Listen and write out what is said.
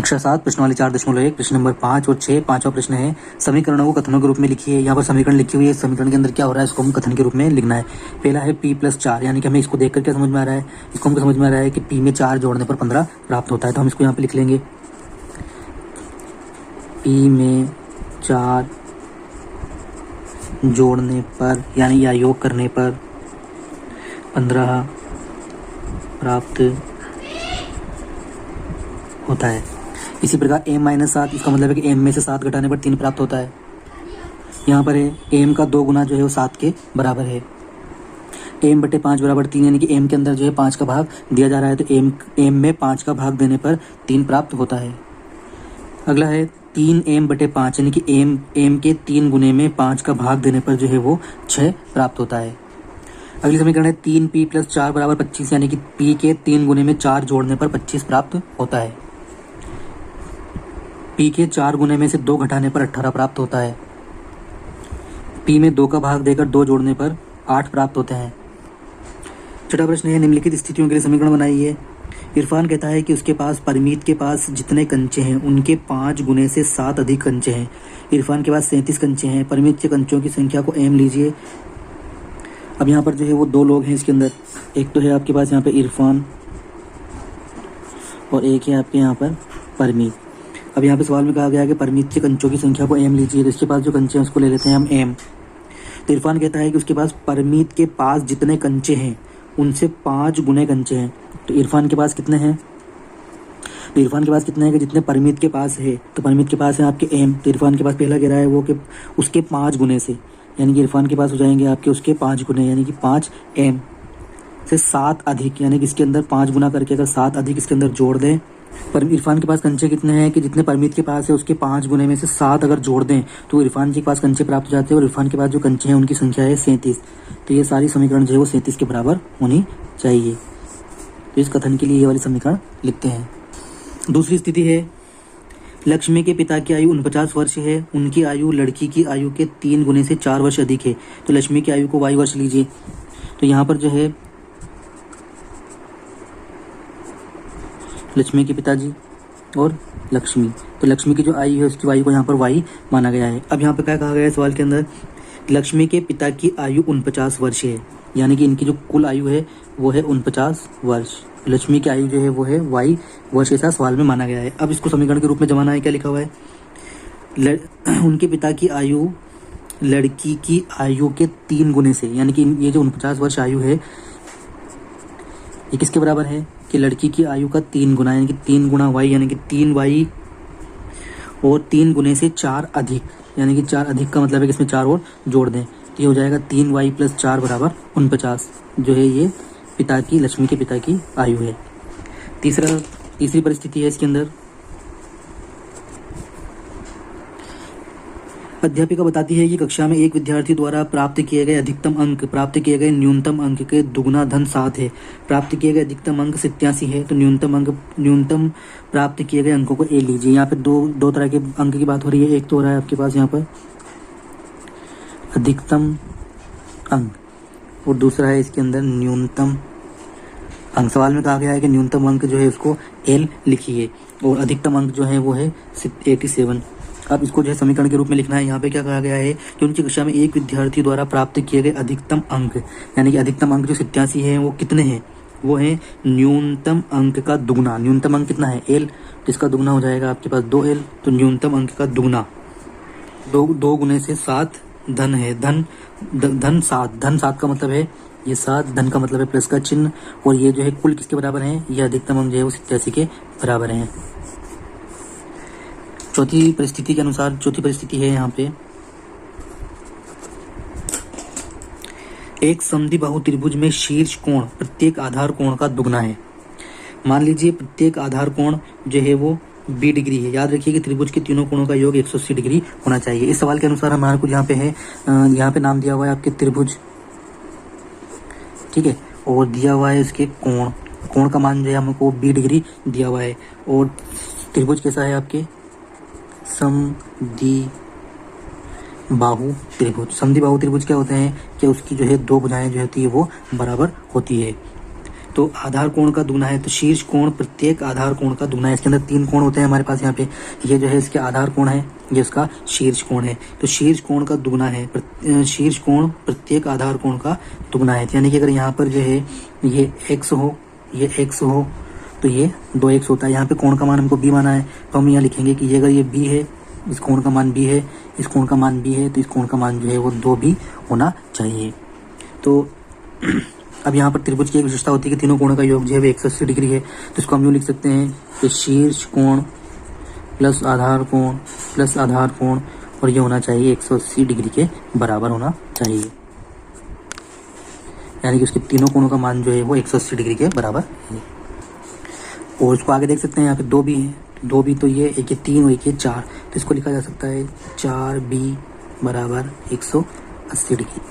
कक्षा 7 प्रश्नावली 4.1 प्रश्न नंबर 5 और 6 पांचवा प्रश्न है समीकरणों को कथनों के रूप में लिखिए। यहाँ पर समीकरण लिखी हुई है, समीकरण के अंदर क्या हो रहा है इसको हम कथन के रूप में लिखना है। पहला है p+4, यानी कि हमें इसको देखकर क्या समझ में आ रहा है, इसको हमको समझ में आ रहा है कि p में 4 जोड़ने पर 15 प्राप्त होता है। तो हम इसको यहाँ पे लिख लेंगे, p में 4 जोड़ने पर यानी या योग करने पर 15 प्राप्त होता है। इसी प्रकार m-7, इसका मतलब है कि m में से 7 घटाने पर 3 प्राप्त होता है। यहाँ पर है m का 2 गुना जो है वो 7 के बराबर है। m/5 बराबर 3, यानी कि m के अंदर जो है 5 का भाग दिया जा रहा है, तो m में 5 का भाग देने पर 3 प्राप्त होता है। अगला है 3m/5, यानी कि m के 3 गुने में 5 का भाग देने पर जो है वो 6 प्राप्त होता है। अगली समीकरण है 3p+4 बराबर 25, यानी कि p के 3 गुने में 4 जोड़ने पर 25 प्राप्त होता है। p के 4 गुने में से 2 घटाने पर 18 प्राप्त होता है। p में 2 का भाग देकर 2 जोड़ने पर 8 प्राप्त होते हैं। छठा प्रश्न है निम्नलिखित स्थितियों के लिए समीकरण बनाइए। इरफान कहता है कि उसके पास परमीत के पास जितने कंचे हैं उनके 5 गुने से 7 अधिक कंचे हैं। इरफान के पास 37 कंचे हैं। परमीत के कंचों की संख्या को m लीजिए। अब यहाँ पर जो है वो 2 लोग हैं इसके अंदर, एक तो है आपके पास यहाँ पे इरफान और एक है आपके यहाँ पर परमीत। अब यहाँ पे सवाल में कहा गया है कि परमीत के कंचों की संख्या को m लीजिए, तो इसके पास जो कंचे हैं उसको ले लेते हैं हम m। तो इरफान कहता है कि उसके पास परमीत के पास जितने कंचे हैं उनसे 5 गुने कंचे हैं। तो इरफान के पास कितने हैं, तो इरफान के पास कितने हैं कि जितने परमीत के पास है, तो परमीत के पास है आपके m। तो इरफान के पास पहला कह रहा है वो कि उसके 5 गुने से, यानी कि इरफान के पास हो जाएंगे आपके उसके 5 गुने, यानी कि 5m से 7 अधिक, यानी कि इसके अंदर 5 गुना करके अगर 7 अधिक इसके अंदर जोड़ दें। पर इरफान के पास कंचे कितने हैं कि जितने परमीत के पास है उसके 5 गुने में से 7 अगर जोड़ दें तो इरफान के पास कंचे प्राप्त हो जाते हैं, और इरफान के पास जो कंचे हैं उनकी संख्या है 37। तो ये सारी समीकरण जो है वो 37 के बराबर होनी चाहिए। तो इस कथन के लिए ये वाली समीकरण लिखते हैं। दूसरी स्थिति है लक्ष्मी के पिता की आयु 49 वर्ष है, उनकी आयु लड़की की आयु के 3 गुने से 4 वर्ष अधिक है। तो लक्ष्मी की आयु को y वर्ष लीजिए। तो यहाँ पर जो है लक्ष्मी के पिताजी और लक्ष्मी, तो लक्ष्मी की जो आयु है उसकी आयु को यहाँ पर y माना गया है। अब यहाँ पर क्या कहा गया है सवाल के अंदर, लक्ष्मी के पिता की आयु 49 वर्ष है, यानी कि इनकी जो कुल आयु है वो है 49 वर्ष। लक्ष्मी की आयु जो है वो है y वर्ष ऐसा सवाल में माना गया है। अब इसको समीकरण के रूप में जमाना है, क्या लिखा हुआ है, उनके पिता की आयु लड़की की आयु के 3 गुने से, यानी कि ये जो 49 वर्ष आयु है ये किसके बराबर है कि लड़की की आयु का 3 गुना, यानी कि 3 गुना y, यानी कि 3y और 3 गुने से 4 अधिक, यानी कि 4 अधिक का मतलब है कि इसमें 4 और जोड़ दें, तो ये हो जाएगा 3y+4 बराबर 49, जो है ये पिता की लक्ष्मी के पिता की आयु है। तीसरी परिस्थिति है इसके अंदर, अध्यापिका बताती है कि कक्षा में एक विद्यार्थी द्वारा प्राप्त किए गए अधिकतम अंक प्राप्त किए गए न्यूनतम अंक के दुगुना धन 7 है। प्राप्त किए गए अधिकतम अंक 87 है, तो न्यूनतम प्राप्त किए गए अंकों को a लीजिए। यहाँ पे दो तरह के अंक की बात हो रही है, एक तो हो रहा है आपके पास यहाँ पर अधिकतम अंक और दूसरा है इसके अंदर न्यूनतम अंक। सवाल में कहा गया है कि न्यूनतम अंक जो है उसको l लिखिए और अधिकतम अंक जो है वो है 87। अब इसको जो है समीकरण के रूप में लिखना है। यहाँ पे क्या कहा गया है कि उनकी कक्षा में एक विद्यार्थी द्वारा प्राप्त किए गए अधिकतम अंक, यानी कि अधिकतम अंक जो 87 है वो कितने हैं, वो है न्यूनतम अंक का दुगुना। न्यूनतम अंक कितना है l, जिसका दुगुना हो जाएगा आपके पास 2l, तो न्यूनतम अंक का दुगुना 2 गुने से 7 धन है, धन 7, धन 7 का मतलब है ये 7, धन का मतलब है प्लस का चिन्ह, और ये जो है कुल किसके बराबर है, ये अधिकतम अंक जो है वो 87 के बराबर है। चौथी परिस्थिति है यहाँ पे, एक समद्विबाहु त्रिभुज में शीर्ष कोण प्रत्येक आधार कोण का दुगना है। मान लीजिए प्रत्येक आधार कोण जो है वो 20 डिग्री है। याद रखिए कि त्रिभुज के तीनों कोणों का योग 180 डिग्री होना चाहिए। इस सवाल के अनुसार हमारे को यहाँ पे है, यहाँ पे नाम दिया हुआ है आपके त्रिभुज, ठीक है, और दिया हुआ है इसके कोण का मान जो है हमको 20 डिग्री दिया हुआ है, और त्रिभुज कैसा है आपके समद्विबाहु त्रिभुज। समद्विबाहु त्रिभुज क्या होते हैं कि उसकी जो है 2 भुजाएं जो होती है वो बराबर होती है। तो आधार कोण का दुगना है, तो शीर्ष कोण प्रत्येक आधार कोण का दुगना है। इसके अंदर 3 कोण होते हैं हमारे पास यहाँ पे, ये जो है इसके आधार कोण है, ये इसका शीर्ष कोण है। तो शीर्ष कोण का दुगना है, शीर्ष कोण प्रत्येक आधार कोण का दुगना है। यानी कि अगर यहाँ पर जो है ये x हो, ये x हो, तो ये 2x होता है। यहाँ पे कोण का मान हमको b माना है, तो हम यहाँ लिखेंगे कि ये अगर ये b है, इस कोण का मान b है, इस कोण का मान b है, तो इस कोण का मान जो है वो 2b होना चाहिए। तो अब यहाँ पर त्रिभुज की एक विशेषता होती है कि तीनों कोणों का योग जो है वो 180 डिग्री है। तो इसको हम यूँ लिख सकते हैं कि शीर्ष कोण प्लस आधार कोण प्लस आधार कोण, और ये होना चाहिए 180 डिग्री के बराबर होना चाहिए। यानी कि उसके तीनों कोणों का मान जो है वो 180 डिग्री के बराबर है। और उसको आगे देख सकते हैं, यहाँ पे 2 भी है, 2 भी, तो ये एक 3 और एक 4, तो इसको लिखा जा सकता है 4b बराबर 180 डिग्री।